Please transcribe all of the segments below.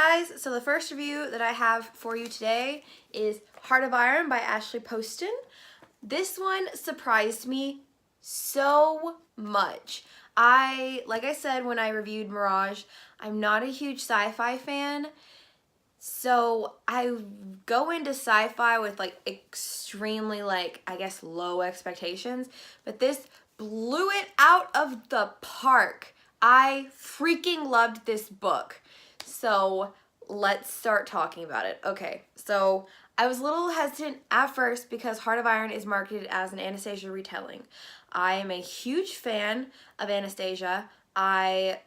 guys, so the first review that I have for you today is Heart of Iron by Ashley Poston. This one surprised me so much. Like I said when I reviewed Mirage, I'm not a huge sci-fi fan, so I go into sci-fi with like extremely I guess low expectations, but this blew it out of the park. I freaking loved this book. So let's start talking about it. Okay, so I was a little hesitant at first because Heart of Iron is marketed as an Anastasia retelling. I am a huge fan of Anastasia. I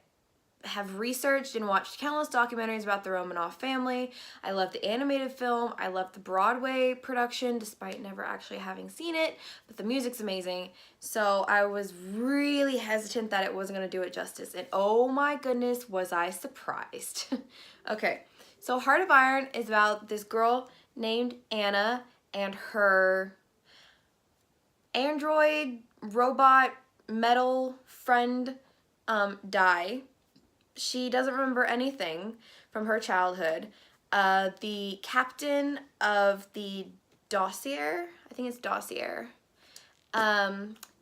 have researched and watched countless documentaries about the Romanoff family. I love the animated film. I love the Broadway production despite never actually having seen it, but the music's amazing. So I was really hesitant that it wasn't going to do it justice, and oh my goodness was I surprised. Okay, so Heart of Iron is about this girl named Anna and her android robot metal friend die. She doesn't remember anything from her childhood. The captain of the Dossier, I think it's Dossier,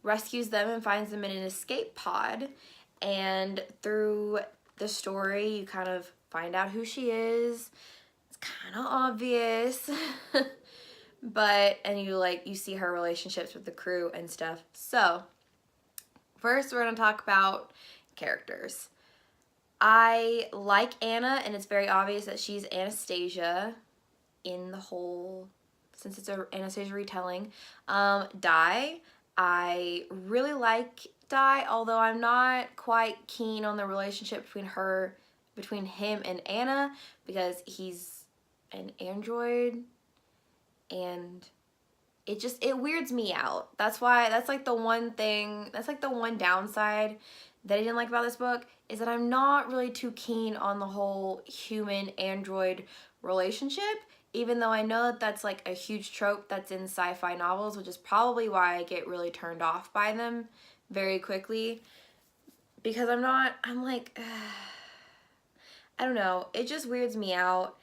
rescues them and finds them in an escape pod. And through the story, you kind of find out who she is. It's kind of obvious. And you see her relationships with the crew and stuff. So, first we're going to talk about characters. I like Anna, and it's very obvious that she's Anastasia in the whole, since it's an Anastasia retelling. Di, I really like Di, although I'm not quite keen on the relationship between him and Anna, because he's an android, and it weirds me out. That's like the one downside that I didn't like about this book, is that I'm not really too keen on the whole human-android relationship, even though I know that that's like a huge trope that's in sci-fi novels, which is probably why I get really turned off by them very quickly, because I'm like, I don't know, it just weirds me out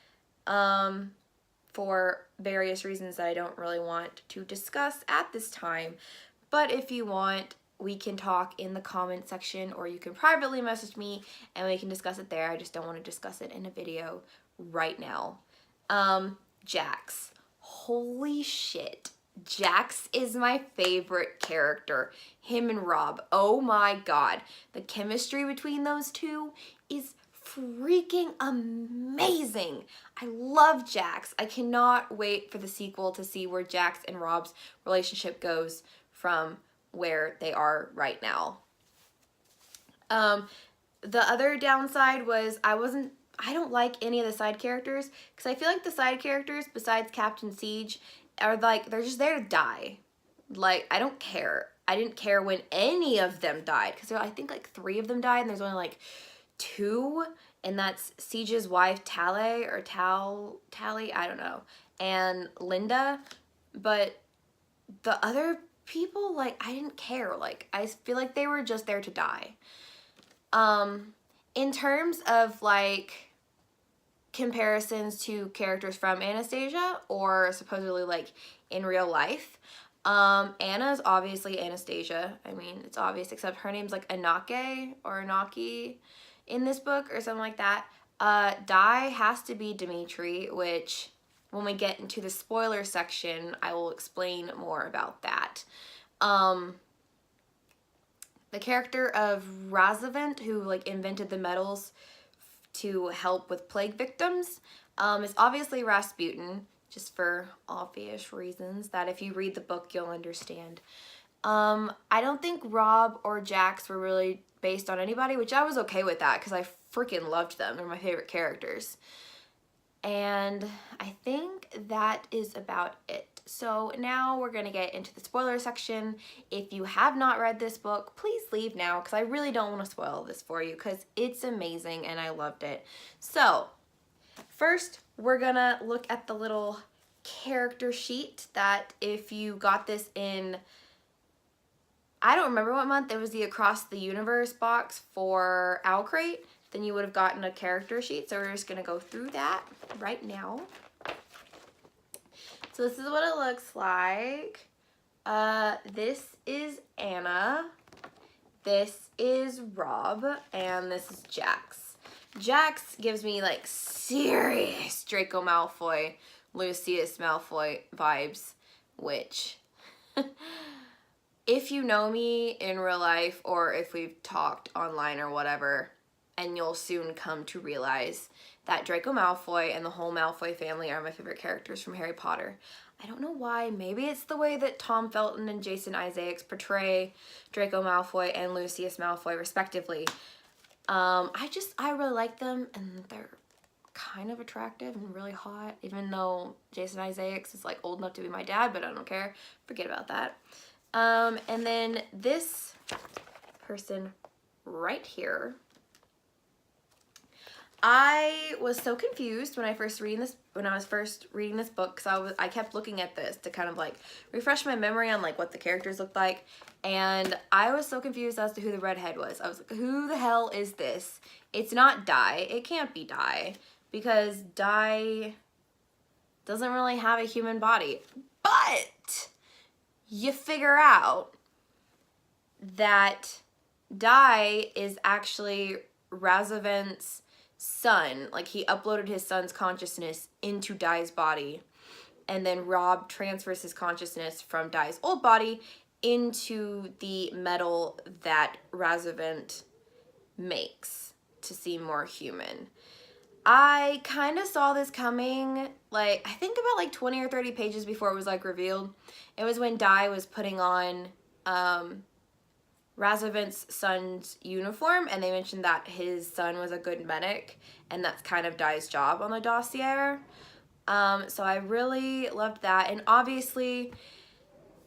for various reasons that I don't really want to discuss at this time. But if you want, we can talk in the comment section, or you can privately message me and we can discuss it there. I just don't want to discuss it in a video right now. Jax. Holy shit. Jax is my favorite character. Him and Rob. Oh my god. The chemistry between those two is freaking amazing. I love Jax. I cannot wait for the sequel to see where Jax and Rob's relationship goes from where they are right now. The other downside was I don't like any of the side characters, because I feel like the side characters besides Captain Siege are they're just there to die. I don't care. I didn't care when any of them died, because I think 3 of them died and there's only 2, and that's Siege's wife Tally, I don't know, and Linda. But the other people, I didn't care. I feel like they were just there to die. In terms of comparisons to characters from Anastasia, or supposedly in real life, Anna's obviously Anastasia. I mean, it's obvious, except her name's Anake or Anaki in this book or something like that. Di has to be Dimitri, which when we get into the spoiler section, I will explain more about that. The character of Razavent, who invented the metals to help with plague victims, is obviously Rasputin, just for obvious reasons that if you read the book you'll understand. I don't think Rob or Jax were really based on anybody, which I was okay with that because I freaking loved them. They're my favorite characters. And I think that is about it. So now we're gonna get into the spoiler section. If you have not read this book, please leave now, because I really don't want to spoil this for you, because it's amazing and I loved it. So first we're gonna look at the little character sheet that if you got this in, I don't remember what month, it was the Across the Universe box for Owlcrate. then you would have gotten a character sheet. So we're just gonna go through that right now. So this is what it looks like. This is Anna, this is Rob, and this is Jax. Jax gives me like serious Draco Malfoy, Lucius Malfoy vibes, which if you know me in real life or if we've talked online or whatever, and you'll soon come to realize that Draco Malfoy and the whole Malfoy family are my favorite characters from Harry Potter. I don't know why. Maybe it's the way that Tom Felton and Jason Isaacs portray Draco Malfoy and Lucius Malfoy respectively. I really like them, and they're kind of attractive and really hot, even though Jason Isaacs is like old enough to be my dad, but I don't care. Forget about that. And then this person right here, I was so confused when I was first reading this book, because I kept looking at this to kind of like refresh my memory on like what the characters looked like, and I was so confused as to who the redhead was. I was like, who the hell is this? It's not Di. It can't be Di, because Di doesn't really have a human body. But you figure out that Di is actually Razavent's son. Like, he uploaded his son's consciousness into Di's body, and then Rob transfers his consciousness from Di's old body into the metal that Razavent makes to seem more human. I kind of saw this coming, like, I think about like 20 or 30 pages before it was like revealed. It was when Di was putting on Razavent's son's uniform, and they mentioned that his son was a good medic, and that's kind of Di's job on the dossier. So I really loved that, and obviously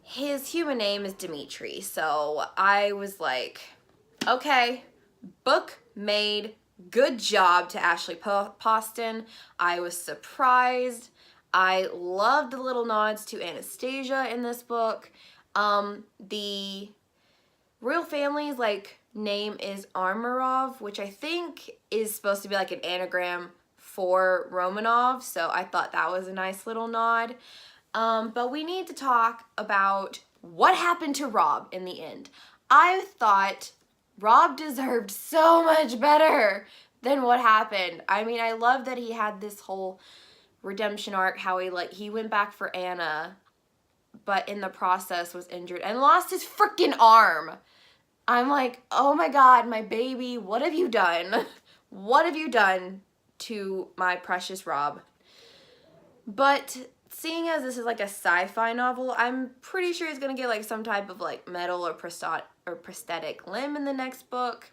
his human name is Dimitri, so I was like, okay, book made, good job to Ashley Poston. I was surprised. I loved the little nods to Anastasia in this book. The royal family's like name is Armarov, which I think is supposed to be like an anagram for Romanov, so I thought that was a nice little nod. But we need to talk about what happened to Rob in the end. I thought Rob deserved so much better than what happened. I mean, I love that he had this whole redemption arc, how he went back for Anna, but in the process was injured and lost his freaking arm. I'm like, oh my God, my baby, what have you done? What have you done to my precious Rob? But seeing as this is like a sci-fi novel, I'm pretty sure he's gonna get like some type of like metal or prosthetic limb in the next book,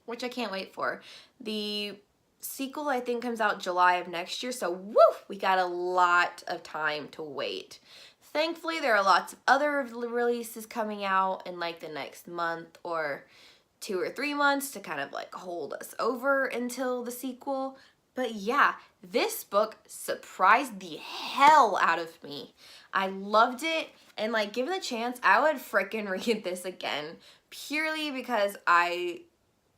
which I can't wait for. The sequel, I think, comes out July of next year, so woo, we got a lot of time to wait. Thankfully, there are lots of other releases coming out in like the next month or 2 or 3 months to kind of like hold us over until the sequel. But yeah, this book surprised the hell out of me. I loved it, and like, given the chance, I would freaking read this again, purely because I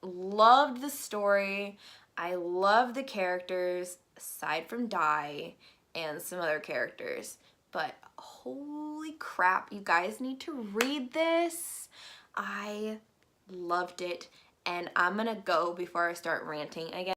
loved the story. I loved the characters, aside from Di and some other characters. But holy crap, you guys need to read this. I loved it, and I'm gonna go before I start ranting again.